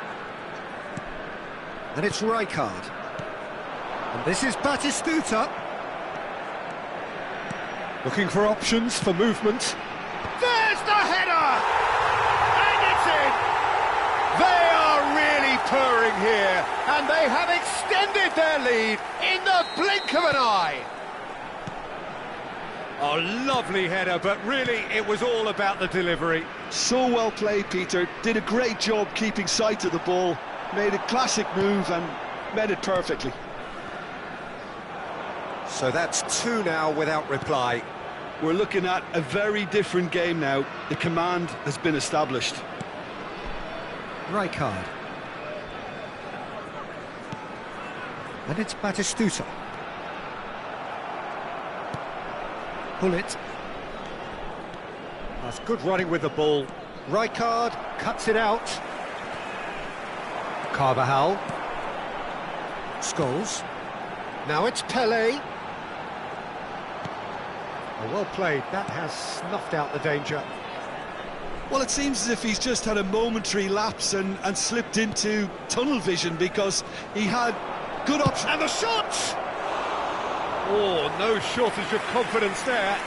And it's Rijkaard. And this is Batistuta. Looking for options for movement. There's the header! And it's in! They are really purring here, and they have extended their lead in the blink of an eye. A lovely header, but really it was all about the delivery. So well played, Peter. Did a great job keeping sight of the ball. Made a classic move and met it perfectly. So that's 2 now without reply. We're looking at a very different game now. The command has been established. Rijkaard. And it's Batistuta. Pull it. That's good running with the ball. Rijkaard cuts it out. Carvajal. Scholes. Now it's Pelé. Oh, well played. That has snuffed out the danger. Well, it seems as if he's just had a momentary lapse and slipped into tunnel vision, because he had good options. And the shot! Oh, no shortage of confidence there.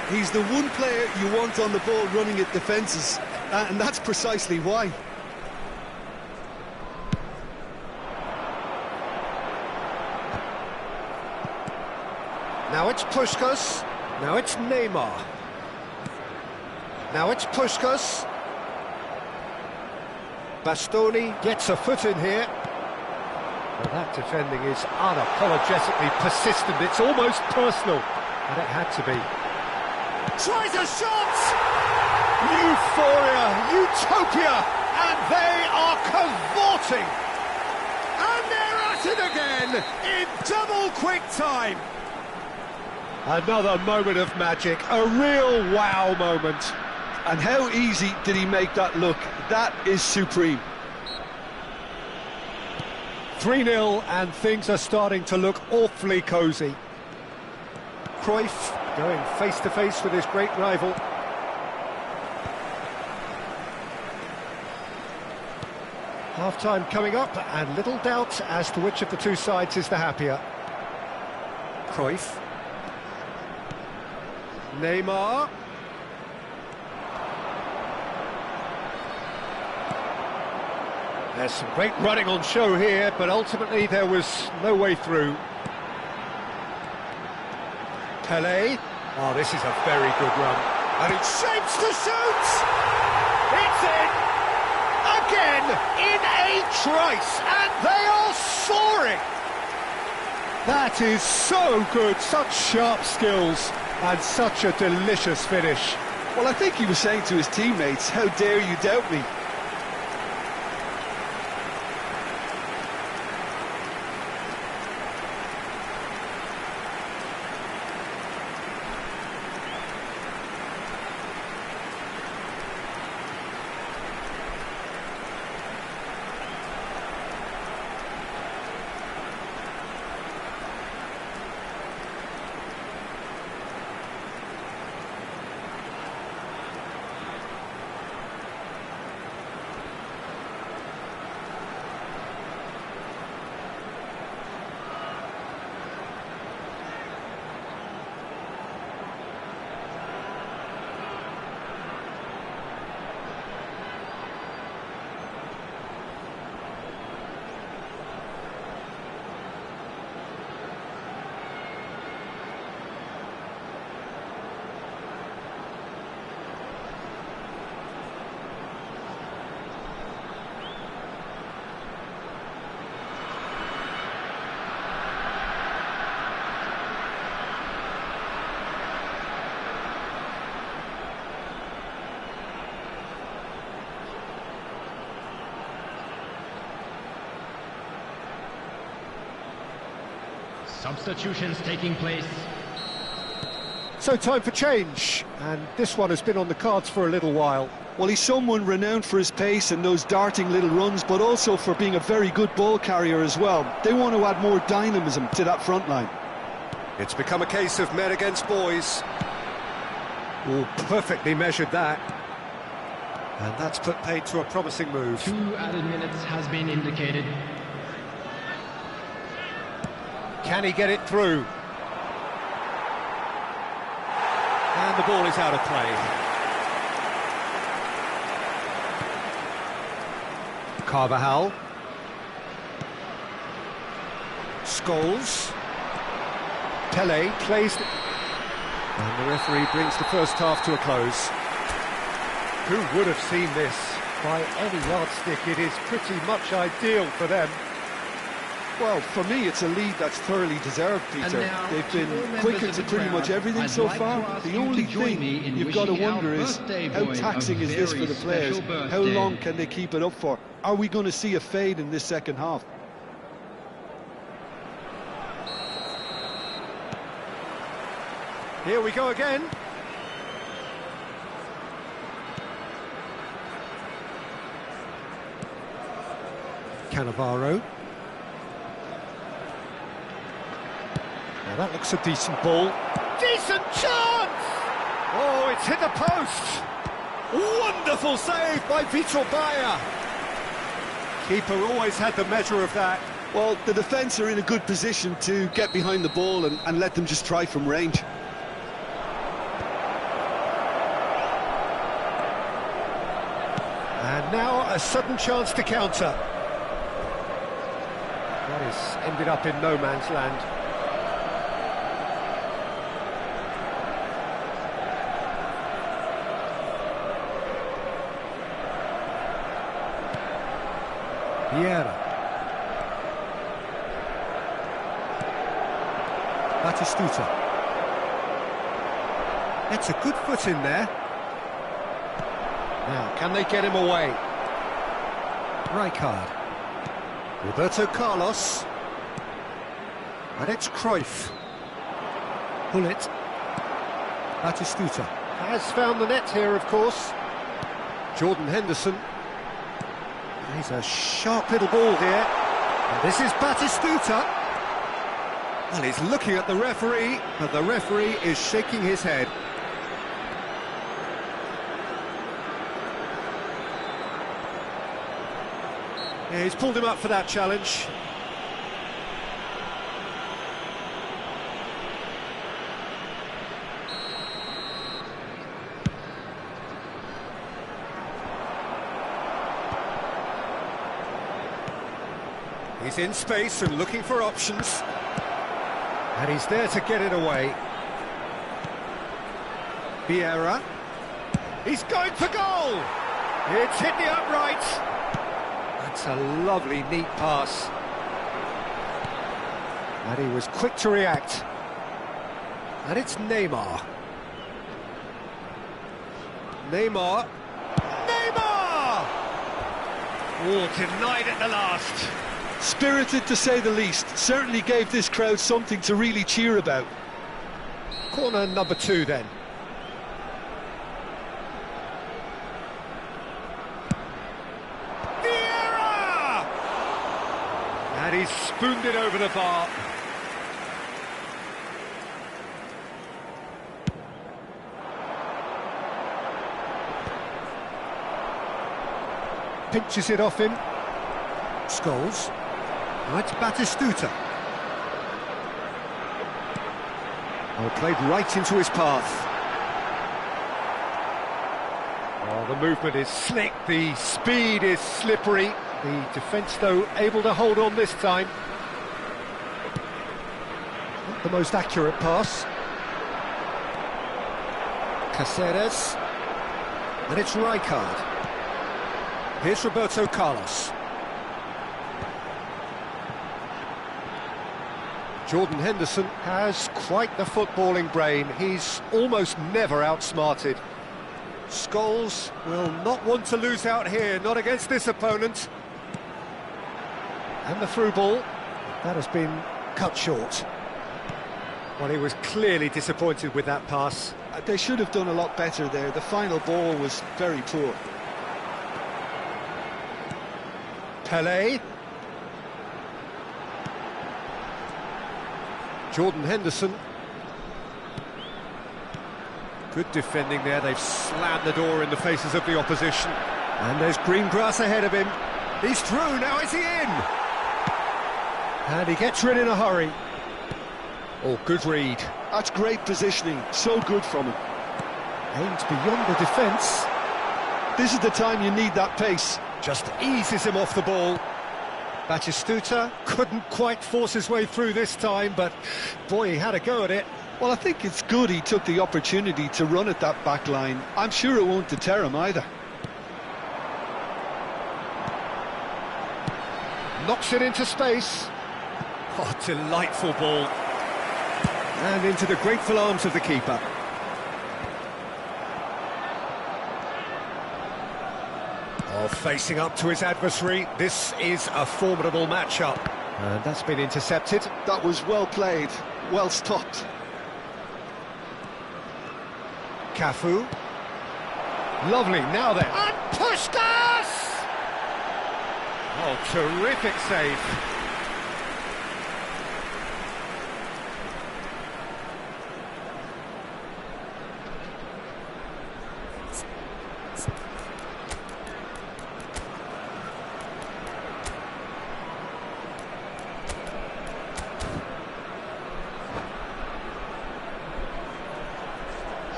He's the one player you want on the ball running at defences, and that's precisely why. Now it's Puskás. Now it's Neymar. Now it's Puskás. Bastoni gets a foot in here. Well, that defending is unapologetically persistent. It's almost personal, and it had to be. Tries a shot! Euphoria, utopia, and they are cavorting. And they're at it again in double quick time. Another moment of magic, a real wow moment. And how easy did he make that look? That is supreme. 3-0, and things are starting to look awfully cosy. Cruyff going face-to-face with his great rival. Half-time coming up, and little doubt as to which of the two sides is the happier. Cruyff. Neymar. There's some great running on show here, but ultimately there was no way through. Pelé. Oh, this is a very good run. And it shapes to shoot! It's in! Again, in a trice, and they are soaring! That is so good, such sharp skills, and such a delicious finish. Well, I think he was saying to his teammates, how dare you doubt me? Substitutions taking place. So time for change, and this one has been on the cards for a little while. Well, he's someone renowned for his pace and those darting little runs, but also for being a very good ball carrier as well. They want to add more dynamism to that front line. It's become a case of men against boys. Oh, perfectly measured that. And that's put paid to a promising move. 2 added minutes has been indicated. Can he get it through? And the ball is out of play. Carvajal. Scholes. Pele plays... And the referee brings the first half to a close. Who would have seen this? By any yardstick, it is pretty much ideal for them. Well, for me, it's a lead that's thoroughly deserved, Peter. They've been quicker to pretty much everything so far. The only thing you've got to wonder is, how taxing is this for the players? How long can they keep it up for? Are we going to see a fade in this second half? Here we go again. Cannavaro. Now that looks a decent ball. Decent chance! Oh, it's hit the post! Wonderful save by Vitor Bayer. Keeper always had the measure of that. Well, the defence are in a good position to get behind the ball and let them just try from range. And now a sudden chance to counter. That has ended up in no man's land. Vieira. Batistuta. That's a good foot in there. Now, can they get him away? Rijkaard. Roberto Carlos. And it's Cruyff. Gullit. Batistuta. Has found the net here, of course. Jordan Henderson. He's a sharp little ball here. And this is Batistuta. Well, he's looking at the referee, but the referee is shaking his head. Yeah, he's pulled him up for that challenge. He's in space and looking for options. And he's there to get it away. Vieira. He's going for goal! It's hit the upright. That's a lovely, neat pass. And he was quick to react. And it's Neymar. Neymar. Neymar! Oh, denied at the last. Spirited, to say the least. Certainly gave this crowd something to really cheer about. Corner number 2, then. Vieira! And he's spooned it over the bar. Pinches it off him. Scholes. Right, Batistuta. Oh, played right into his path. Oh, the movement is slick, the speed is slippery. The defence, though, able to hold on this time. Not the most accurate pass. Caceres. And it's Rijkaard. Here's Roberto Carlos. Jordan Henderson has quite the footballing brain. He's almost never outsmarted. Scholes will not want to lose out here, not against this opponent. And the through ball, that has been cut short. Well, he was clearly disappointed with that pass. They should have done a lot better there. The final ball was very poor. Pelé. Jordan Henderson. Good defending there. They've slammed the door in the faces of the opposition. And there's green grass ahead of him. He's through, now is he in? And he gets rid in a hurry. Oh, good read. That's great positioning, so good from him. Aimed beyond the defence. This is the time you need that pace. Just eases him off the ball. Batistuta couldn't quite force his way through this time, but boy, he had a go at it. Well, I think it's good he took the opportunity to run at that back line. I'm sure it won't deter him either. Knocks it into space. Oh, delightful ball. And into the grateful arms of the keeper. Oh, facing up to his adversary. This is a formidable matchup. And that's been intercepted. That was well played, well stopped. Cafu. Lovely, now then. And Puskas! Oh, terrific save.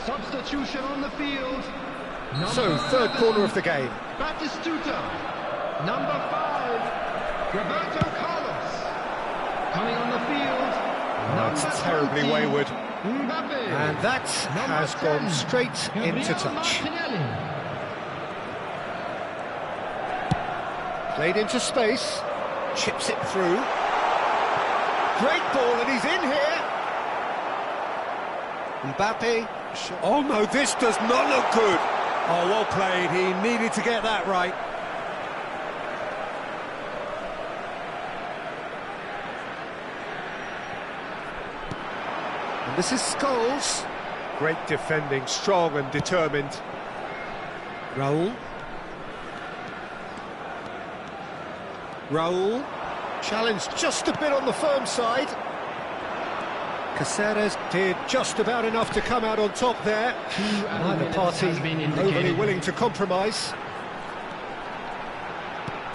Substitution on the field. So, third corner of the game. Batistuta. Number 5, Roberto Carlos. Coming on the field. That's terribly 20, wayward. Mbappe. And that has 10, gone straight into Gabriel touch. Martinelli. Played into space. Chips it through. Great ball, and he's in here. Mbappe. Oh no, this does not look good. Oh, well played. He needed to get that right. And this is Scholes. Great defending, strong and determined. Raul. Raul. Challenged just a bit on the firm side. Caceres did just about enough to come out on top there. Neither party overly willing to compromise.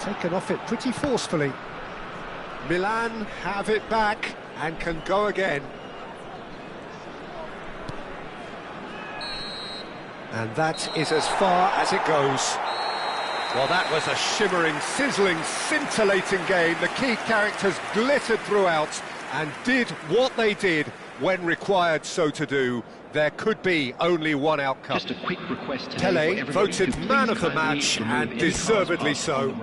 Taken off it pretty forcefully. Milan have it back and can go again. And that is as far as it goes. Well, that was a shimmering, sizzling, scintillating game. The key characters glittered throughout and did what they did when required so to do. There could be only one outcome. Just a quick request. Pelé voted man of the match, and deservedly so.